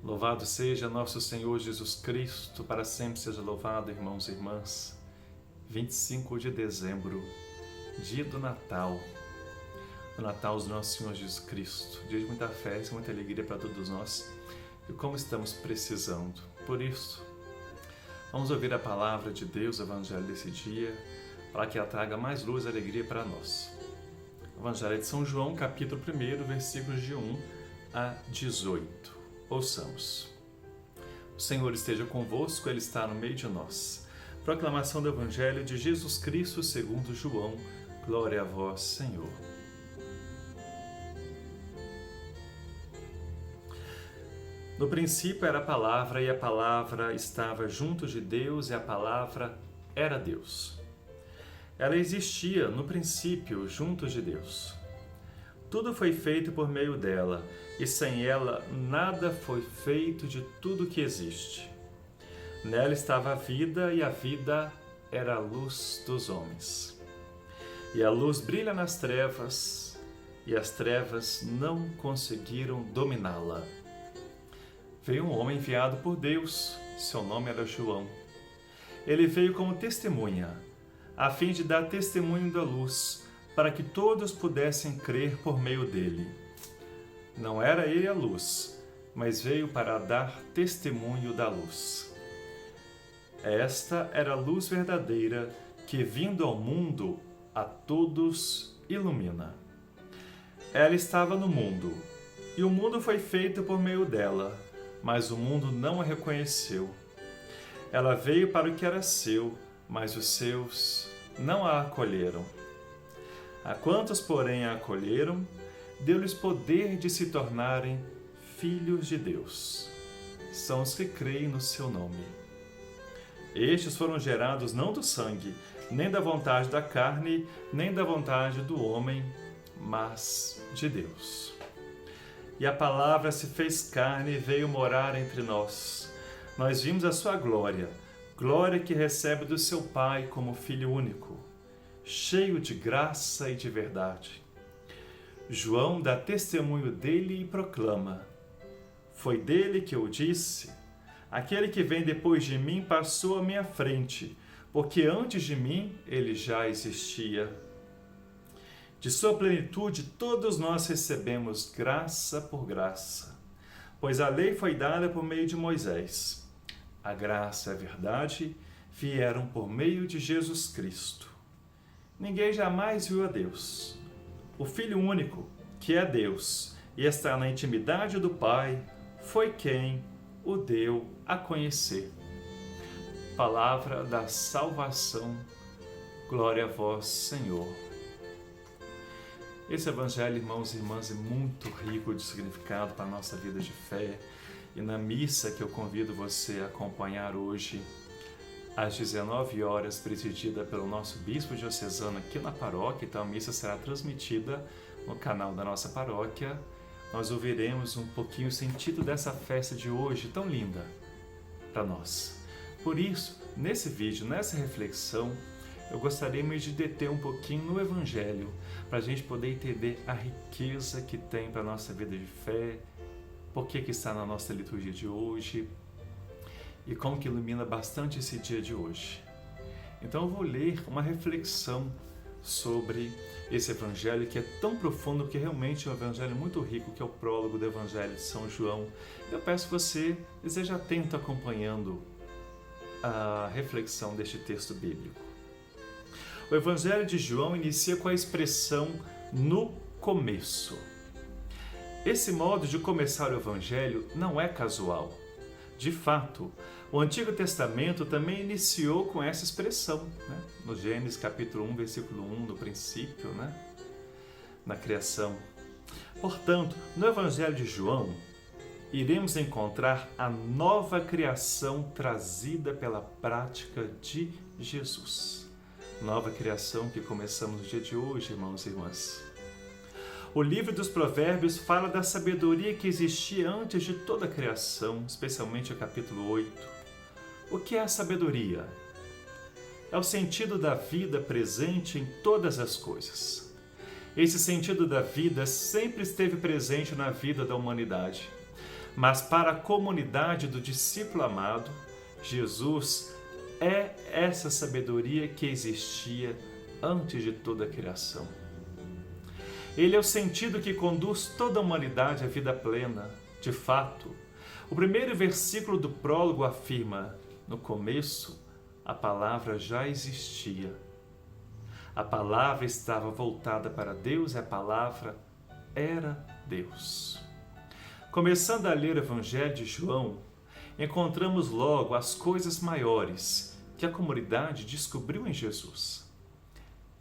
Louvado seja nosso Senhor Jesus Cristo, para sempre seja louvado, irmãos e irmãs. 25 de dezembro, dia do Natal. O Natal do nosso Senhor Jesus Cristo. Dia de muita festa, muita alegria para todos nós. E como estamos precisando. Por isso, vamos ouvir a palavra de Deus, o Evangelho desse dia, para que ela traga mais luz e alegria para nós. Evangelho de São João, capítulo 1, versículos de 1 a 18. Ouçamos. O Senhor esteja convosco, Ele está no meio de nós. Proclamação do Evangelho de Jesus Cristo segundo João. Glória a vós, Senhor. No princípio era a palavra, e a palavra estava junto de Deus, e a palavra era Deus. Ela existia no princípio junto de Deus. Tudo foi feito por meio dela, e sem ela nada foi feito de tudo que existe. Nela estava a vida, e a vida era a luz dos homens. E a luz brilha nas trevas, e as trevas não conseguiram dominá-la. Veio um homem enviado por Deus, seu nome era João. Ele veio como testemunha, a fim de dar testemunho da luz, para que todos pudessem crer por meio dele. Não era ele a luz, mas veio para dar testemunho da luz. Esta era a luz verdadeira que, vindo ao mundo, a todos ilumina. Ela estava no mundo, e o mundo foi feito por meio dela, mas o mundo não a reconheceu. Ela veio para o que era seu, mas os seus não a acolheram. A quantos, porém, a acolheram, deu-lhes poder de se tornarem filhos de Deus. São os que creem no seu nome. Estes foram gerados não do sangue, nem da vontade da carne, nem da vontade do homem, mas de Deus. E a palavra se fez carne e veio morar entre nós. Nós vimos a sua glória, glória que recebe do seu Pai como Filho único, cheio de graça e de verdade. João dá testemunho dele e proclama: foi dele que eu disse, aquele que vem depois de mim passou à minha frente, porque antes de mim ele já existia. De sua plenitude todos nós recebemos graça por graça, pois a lei foi dada por meio de Moisés. A graça e a verdade vieram por meio de Jesus Cristo. Ninguém jamais viu a Deus. O Filho único, que é Deus e está na intimidade do Pai, foi quem o deu a conhecer. Palavra da salvação. Glória a vós, Senhor. Esse Evangelho, irmãos e irmãs, é muito rico de significado para a nossa vida de fé. E na missa que eu convido você a acompanhar hoje, às 19 horas, presidida pelo nosso bispo diocesano aqui na paróquia, então a missa será transmitida no canal da nossa paróquia. Nós ouviremos um pouquinho o sentido dessa festa de hoje, tão linda para nós. Por isso, nesse vídeo, nessa reflexão, eu gostaria de deter um pouquinho no Evangelho, para a gente poder entender a riqueza que tem para a nossa vida de fé, por que está na nossa liturgia de hoje e como que ilumina bastante esse dia de hoje. Então eu vou ler uma reflexão sobre esse Evangelho que é tão profundo, que realmente é um Evangelho muito rico, que é o prólogo do Evangelho de São João. Eu peço que você esteja atento acompanhando a reflexão deste texto bíblico. O Evangelho de João inicia com a expressão "no começo". Esse modo de começar o Evangelho não é casual. De fato, o Antigo Testamento também iniciou com essa expressão, no Gênesis capítulo 1, versículo 1, no princípio, na criação. Portanto, no Evangelho de João, iremos encontrar a nova criação trazida pela prática de Jesus. Nova criação que começamos no dia de hoje, irmãos e irmãs. O livro dos Provérbios fala da sabedoria que existia antes de toda a criação, especialmente o capítulo 8. O que é a sabedoria? É o sentido da vida presente em todas as coisas. Esse sentido da vida sempre esteve presente na vida da humanidade. Mas para a comunidade do discípulo amado, Jesus é essa sabedoria que existia antes de toda a criação. Ele é o sentido que conduz toda a humanidade à vida plena. De fato, o primeiro versículo do prólogo afirma: no começo, a palavra já existia. A palavra estava voltada para Deus e a palavra era Deus. Começando a ler o Evangelho de João, encontramos logo as coisas maiores que a comunidade descobriu em Jesus.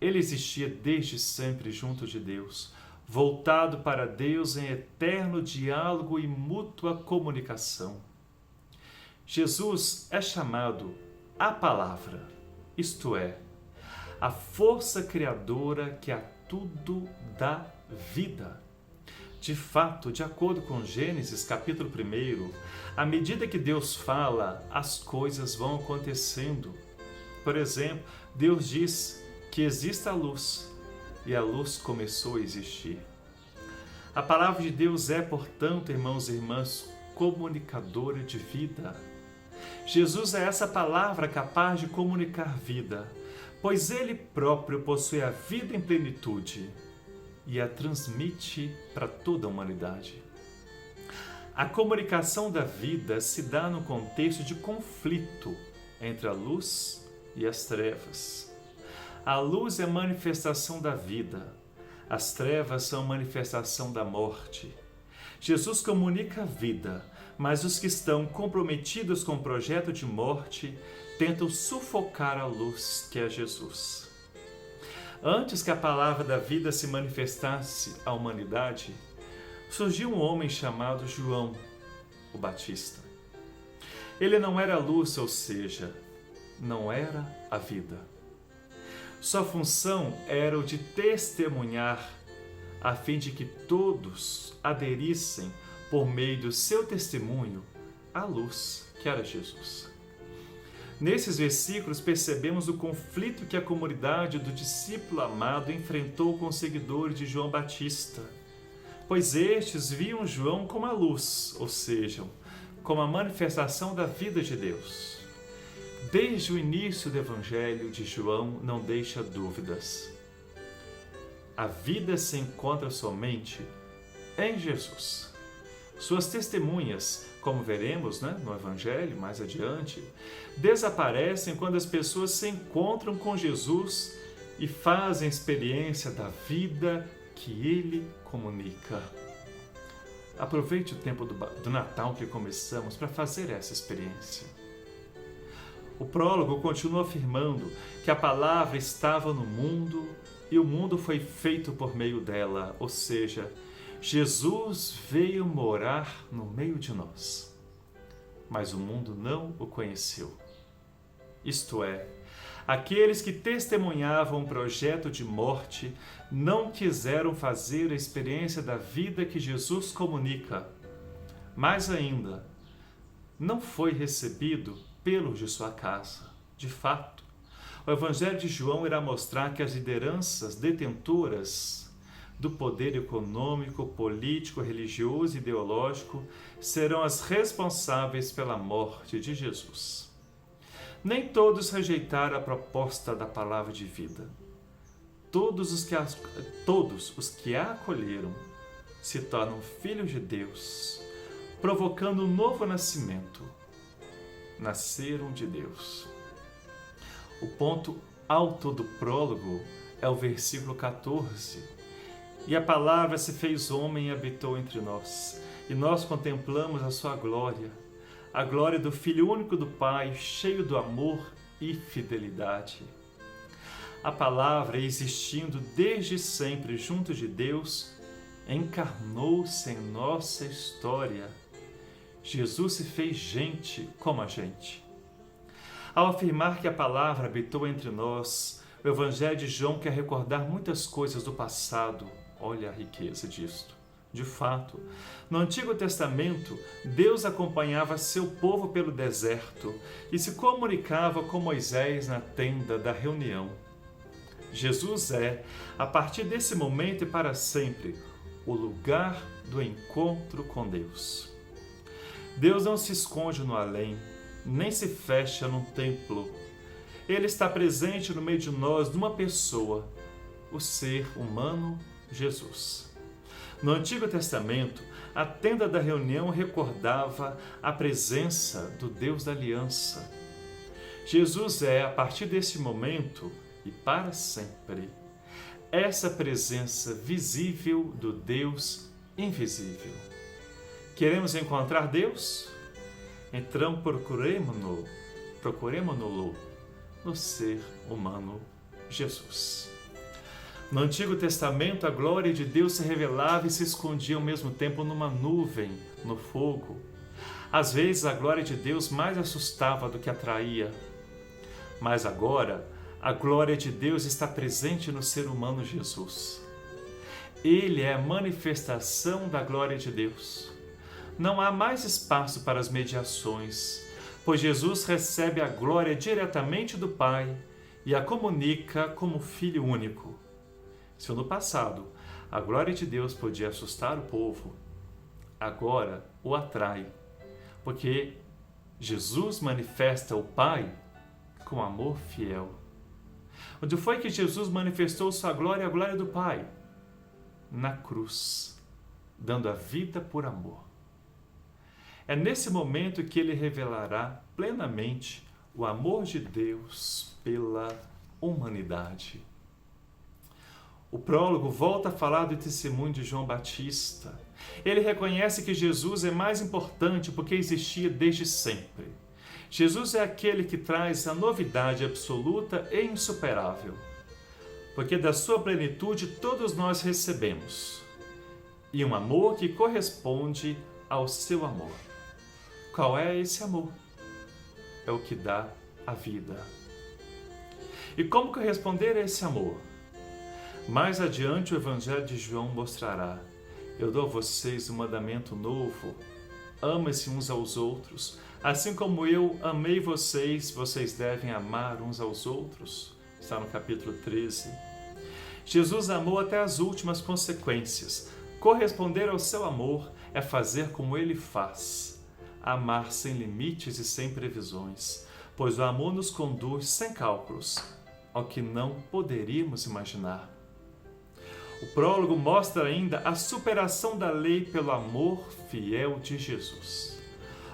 Ele existia desde sempre junto de Deus, voltado para Deus em eterno diálogo e mútua comunicação. Jesus é chamado a Palavra, isto é, a força criadora que a tudo dá vida. De fato, de acordo com Gênesis capítulo 1, à medida que Deus fala, as coisas vão acontecendo. Por exemplo, Deus diz que exista a luz, e a luz começou a existir. A palavra de Deus é, portanto, irmãos e irmãs, comunicadora de vida. Jesus é essa palavra capaz de comunicar vida, pois Ele próprio possui a vida em plenitude e a transmite para toda a humanidade. A comunicação da vida se dá no contexto de conflito entre a luz e as trevas. A luz é a manifestação da vida, as trevas são a manifestação da morte. Jesus comunica a vida, mas os que estão comprometidos com o projeto de morte tentam sufocar a luz que é Jesus. Antes que a palavra da vida se manifestasse à humanidade, surgiu um homem chamado João, o Batista. Ele não era a luz, ou seja, não era a vida. Sua função era o de testemunhar, a fim de que todos aderissem, por meio do seu testemunho, à luz que era Jesus. Nesses versículos percebemos o conflito que a comunidade do discípulo amado enfrentou com os seguidores de João Batista, pois estes viam João como a luz, ou seja, como a manifestação da vida de Deus. Desde o início do Evangelho de João não deixa dúvidas. A vida se encontra somente em Jesus. Suas testemunhas, como veremos no Evangelho mais adiante, desaparecem quando as pessoas se encontram com Jesus e fazem experiência da vida que Ele comunica. Aproveite o tempo do Natal que começamos para fazer essa experiência. O prólogo continua afirmando que a palavra estava no mundo e o mundo foi feito por meio dela, ou seja, Jesus veio morar no meio de nós, mas o mundo não o conheceu. Isto é, aqueles que testemunhavam o projeto de morte não quiseram fazer a experiência da vida que Jesus comunica. Mais ainda, não foi recebido pelos de sua casa. De fato, o Evangelho de João irá mostrar que as lideranças detentoras do poder econômico, político, religioso e ideológico serão as responsáveis pela morte de Jesus. Nem todos rejeitaram a proposta da palavra de vida. Todos os que a acolheram se tornam filhos de Deus, provocando um novo nascimento. Nasceram de Deus. O ponto alto do prólogo é o versículo 14. E a palavra se fez homem e habitou entre nós, e nós contemplamos a sua glória, a glória do Filho único do Pai, cheio do amor e fidelidade. A palavra, existindo desde sempre junto de Deus, encarnou-se em nossa história. Jesus se fez gente como a gente. Ao afirmar que a palavra habitou entre nós, o Evangelho de João quer recordar muitas coisas do passado. Olha a riqueza disto. De fato, no Antigo Testamento, Deus acompanhava seu povo pelo deserto e se comunicava com Moisés na tenda da reunião. Jesus é, a partir desse momento e para sempre, o lugar do encontro com Deus. Deus não se esconde no além, nem se fecha num templo. Ele está presente no meio de nós, numa pessoa, o ser humano Jesus. No Antigo Testamento, a tenda da reunião recordava a presença do Deus da aliança. Jesus é, a partir desse momento e para sempre, essa presença visível do Deus invisível. Queremos encontrar Deus? Então procuremo-no no ser humano Jesus. No Antigo Testamento, a glória de Deus se revelava e se escondia ao mesmo tempo numa nuvem, no fogo. Às vezes, a glória de Deus mais assustava do que atraía. Mas agora, a glória de Deus está presente no ser humano Jesus. Ele é a manifestação da glória de Deus. Não há mais espaço para as mediações, pois Jesus recebe a glória diretamente do Pai e a comunica como Filho único. Se no passado a glória de Deus podia assustar o povo, agora o atrai, porque Jesus manifesta o Pai com amor fiel. Onde foi que Jesus manifestou sua glória, a glória do Pai? Na cruz, dando a vida por amor. É nesse momento que ele revelará plenamente o amor de Deus pela humanidade. O prólogo volta a falar do testemunho de João Batista. Ele reconhece que Jesus é mais importante porque existia desde sempre. Jesus é aquele que traz a novidade absoluta e insuperável, porque da sua plenitude todos nós recebemos, e um amor que corresponde ao seu amor. Qual é esse amor? É o que dá a vida. E como corresponder a esse amor? Mais adiante o Evangelho de João mostrará: eu dou a vocês um mandamento novo, amem-se uns aos outros, assim como eu amei vocês, vocês devem amar uns aos outros. Está no capítulo 13. Jesus amou até as últimas consequências. Corresponder ao seu amor é fazer como ele faz, amar sem limites e sem previsões, pois o amor nos conduz sem cálculos ao que não poderíamos imaginar. O prólogo mostra ainda a superação da lei pelo amor fiel de Jesus.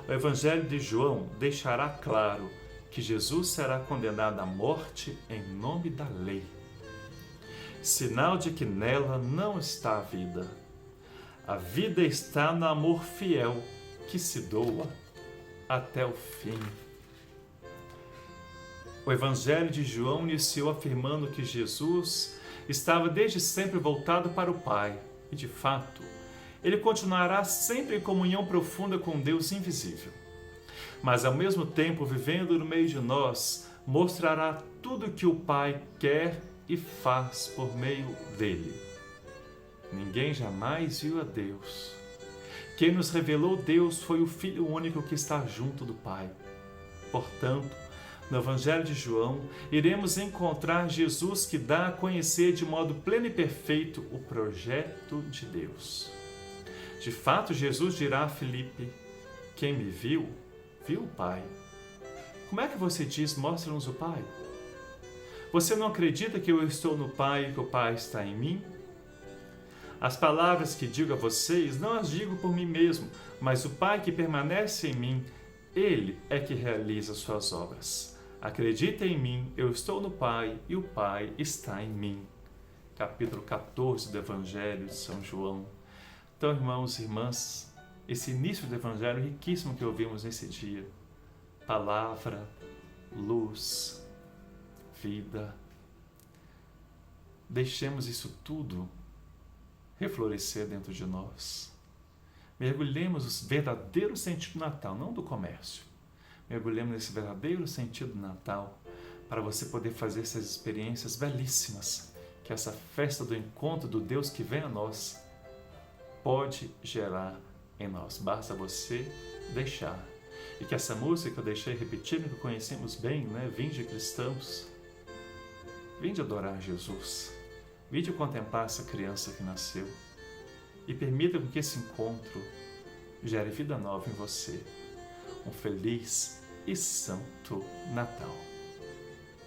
O Evangelho de João deixará claro que Jesus será condenado à morte em nome da lei, sinal de que nela não está a vida. A vida está no amor fiel que se doa até o fim. O Evangelho de João iniciou afirmando que Jesus estava desde sempre voltado para o Pai e, de fato, ele continuará sempre em comunhão profunda com Deus invisível. Mas, ao mesmo tempo, vivendo no meio de nós, mostrará tudo o que o Pai quer e faz por meio dele. Ninguém jamais viu a Deus. Quem nos revelou Deus foi o Filho único que está junto do Pai. Portanto, no Evangelho de João, iremos encontrar Jesus que dá a conhecer de modo pleno e perfeito o projeto de Deus. De fato, Jesus dirá a Filipe: quem me viu, viu o Pai. Como é que você diz, mostra-nos o Pai? Você não acredita que eu estou no Pai e que o Pai está em mim? As palavras que digo a vocês não as digo por mim mesmo, mas o Pai que permanece em mim, Ele é que realiza suas obras. Acredita em mim, eu estou no Pai e o Pai está em mim. Capítulo 14 do Evangelho de São João. Então, irmãos e irmãs, esse início do Evangelho riquíssimo que ouvimos nesse dia. Palavra, luz, vida. Deixemos isso tudo reflorescer dentro de nós. Mergulhemos no verdadeiro sentido do Natal, não do comércio. Mergulhemos nesse verdadeiro sentido do Natal para você poder fazer essas experiências belíssimas que essa festa do encontro do Deus que vem a nós pode gerar em nós. Basta você deixar. E que essa música que eu deixei repetindo, que conhecemos bem, Vinde cristãos, vinde adorar Jesus, vinde contemplar essa criança que nasceu e permita que esse encontro gere vida nova em você. Um feliz e santo Natal.